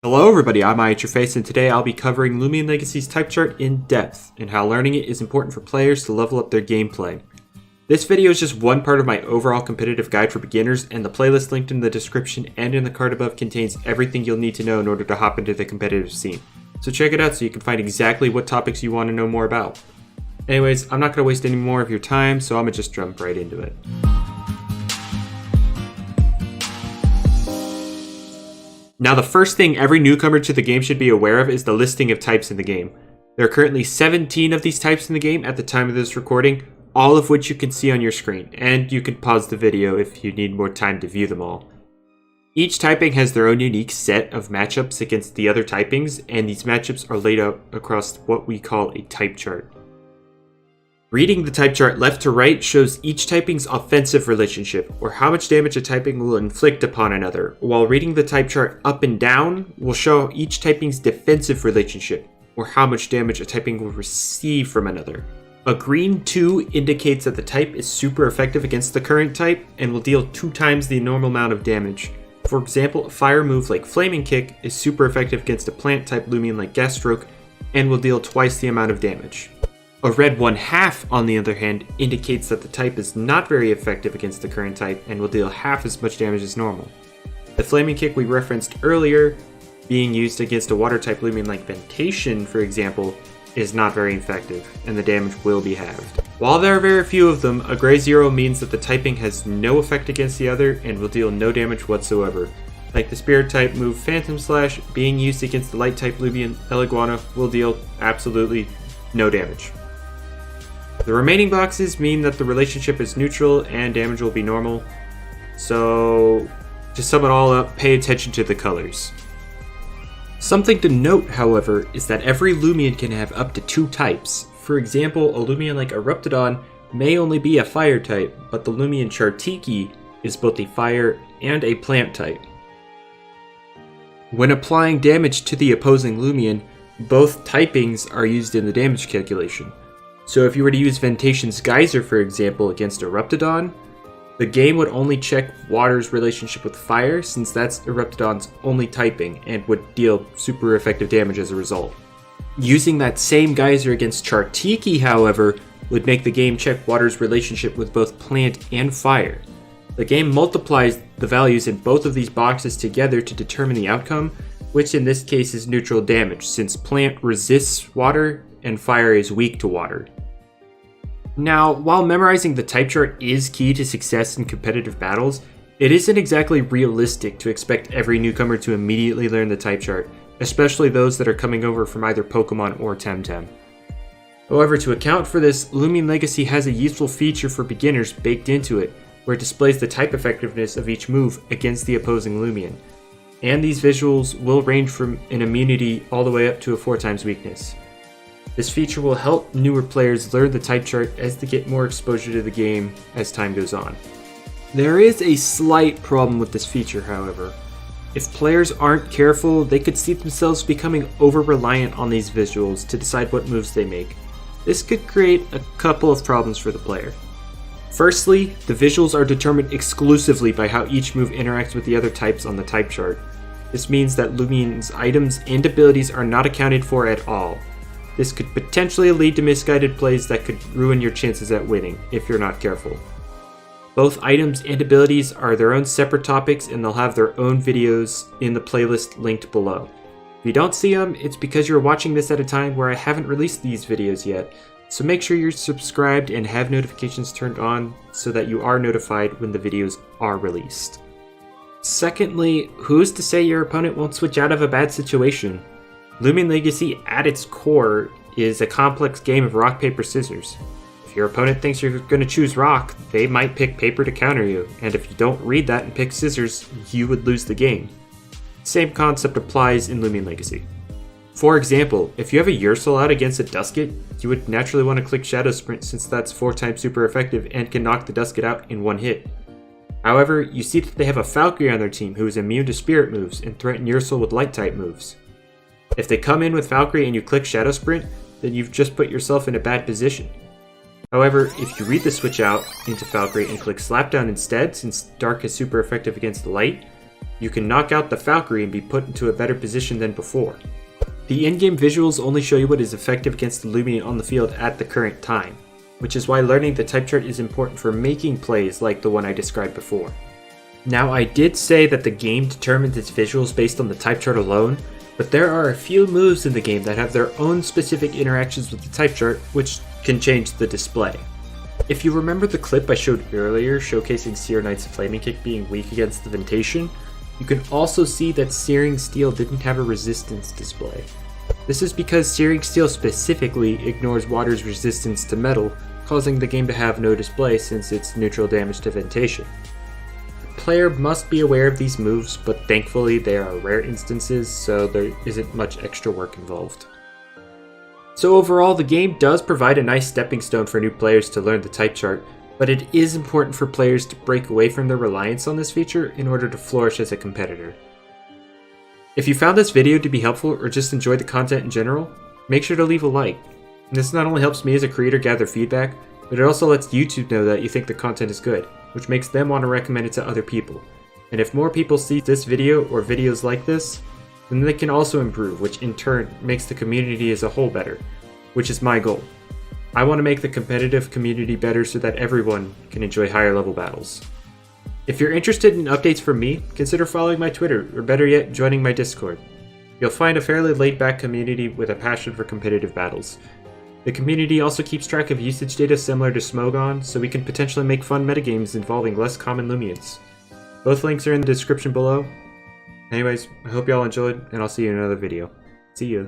Hello everybody, I'm IHYourFace, and today I'll be covering Loomian Legacy's type chart in depth, and how learning it is important for players to level up their gameplay. This video is just one part of my overall competitive guide for beginners, and the playlist linked in the description and in the card above contains everything you'll need to know in order to hop into the competitive scene. So check it out so you can find exactly what topics you want to know more about. Anyways, I'm not going to waste any more of your time, so I'm going to just jump right into it. Now, the first thing every newcomer to the game should be aware of is the listing of types in the game. There are currently 17 of these types in the game at the time of this recording, all of which you can see on your screen, and you can pause the video if you need more time to view them all. Each typing has their own unique set of matchups against the other typings, and these matchups are laid out across what we call a type chart. Reading the type chart left to right shows each typing's offensive relationship, or how much damage a typing will inflict upon another, while reading the type chart up and down will show each typing's defensive relationship, or how much damage a typing will receive from another. A green 2 indicates that the type is super effective against the current type, and will deal 2 times the normal amount of damage. For example, a fire move like Flaming Kick is super effective against a plant type Loomian like Gas Stroke, and will deal twice the amount of damage. A red 1/2, on the other hand, indicates that the type is not very effective against the current type and will deal half as much damage as normal. The Flaming Kick we referenced earlier, being used against a water type Loomian like Ventation, for example, is not very effective, and the damage will be halved. While there are very few of them, a gray 0 means that the typing has no effect against the other and will deal no damage whatsoever. Like the Spirit type move Phantom Slash, being used against the light type Loomian Eliguana, will deal absolutely no damage. The remaining boxes mean that the relationship is neutral and damage will be normal. So, to sum it all up, pay attention to the colors. Something to note, however, is that every Loomian can have up to 2 types. For example, a Loomian like Eruptodon may only be a fire type, but the Loomian Chartiki is both a fire and a plant type. When applying damage to the opposing Loomian, both typings are used in the damage calculation. So if you were to use Ventation's Geyser, for example, against Eruptodon, the game would only check water's relationship with fire, since that's Eruptodon's only typing, and would deal super effective damage as a result. Using that same Geyser against Chartiki, however, would make the game check water's relationship with both plant and fire. The game multiplies the values in both of these boxes together to determine the outcome, which in this case is neutral damage, since plant resists water and fire is weak to water. Now, while memorizing the type chart is key to success in competitive battles, it isn't exactly realistic to expect every newcomer to immediately learn the type chart, especially those that are coming over from either Pokemon or Temtem. However, to account for this, Loomian Legacy has a useful feature for beginners baked into it, where it displays the type effectiveness of each move against the opposing Loomian. And these visuals will range from an immunity all the way up to a 4 times weakness. This feature will help newer players learn the type chart as they get more exposure to the game as time goes on. There is a slight problem with this feature, however. If players aren't careful, they could see themselves becoming over-reliant on these visuals to decide what moves they make. This could create a couple of problems for the player. Firstly, the visuals are determined exclusively by how each move interacts with the other types on the type chart. This means that Loomian's items and abilities are not accounted for at all. This could potentially lead to misguided plays that could ruin your chances at winning, if you're not careful. Both items and abilities are their own separate topics, and they'll have their own videos in the playlist linked below. If you don't see them, it's because you're watching this at a time where I haven't released these videos yet, so make sure you're subscribed and have notifications turned on so that you are notified when the videos are released. Secondly, who's to say your opponent won't switch out of a bad situation? Loomian Legacy, at its core, is a complex game of rock, paper, scissors. If your opponent thinks you're going to choose rock, they might pick paper to counter you, and if you don't read that and pick scissors, you would lose the game. Same concept applies in Loomian Legacy. For example, if you have a Ursul out against a Dusket, you would naturally want to click Shadow Sprint since that's 4 times super effective and can knock the Dusket out in 1 hit. However, you see that they have a Valkyrie on their team who is immune to spirit moves and threaten Ursul with light type moves. If they come in with Valkyrie and you click Shadow Sprint, then you've just put yourself in a bad position. However, if you read the switch out into Valkyrie and click Slapdown instead, since Dark is super effective against Light, You can knock out the Valkyrie and be put into a better position than before. The in-game visuals only show you what is effective against the Loomian on the field at the current time, which is why learning the type chart is important for making plays like the one I described before. Now, I did say that the game determines its visuals based on the type chart alone, but there are a few moves in the game that have their own specific interactions with the type chart, which can change the display. If you remember the clip I showed earlier showcasing Seer Knight's Flaming Kick being weak against the Ventation, you can also see that Searing Steel didn't have a resistance display. This is because Searing Steel specifically ignores water's resistance to metal, causing the game to have no display since it's neutral damage to Ventation. The player must be aware of these moves, but thankfully they are rare instances, so there isn't much extra work involved. So overall, the game does provide a nice stepping stone for new players to learn the type chart, but it is important for players to break away from their reliance on this feature in order to flourish as a competitor. If you found this video to be helpful or just enjoyed the content in general, make sure to leave a like. This not only helps me as a creator gather feedback, but it also lets YouTube know that you think the content is good, which makes them want to recommend it to other people. And if more people see this video or videos like this, then they can also improve, which in turn makes the community as a whole better, which is my goal. I want to make the competitive community better so that everyone can enjoy higher level battles. If you're interested in updates from me, consider following my Twitter, or better yet, joining my Discord. You'll find a fairly laid-back community with a passion for competitive battles. The community also keeps track of usage data similar to Smogon, so we can potentially make fun metagames involving less common Loomians. Both links are in the description below. Anyways, I hope y'all enjoyed, and I'll see you in another video. See ya.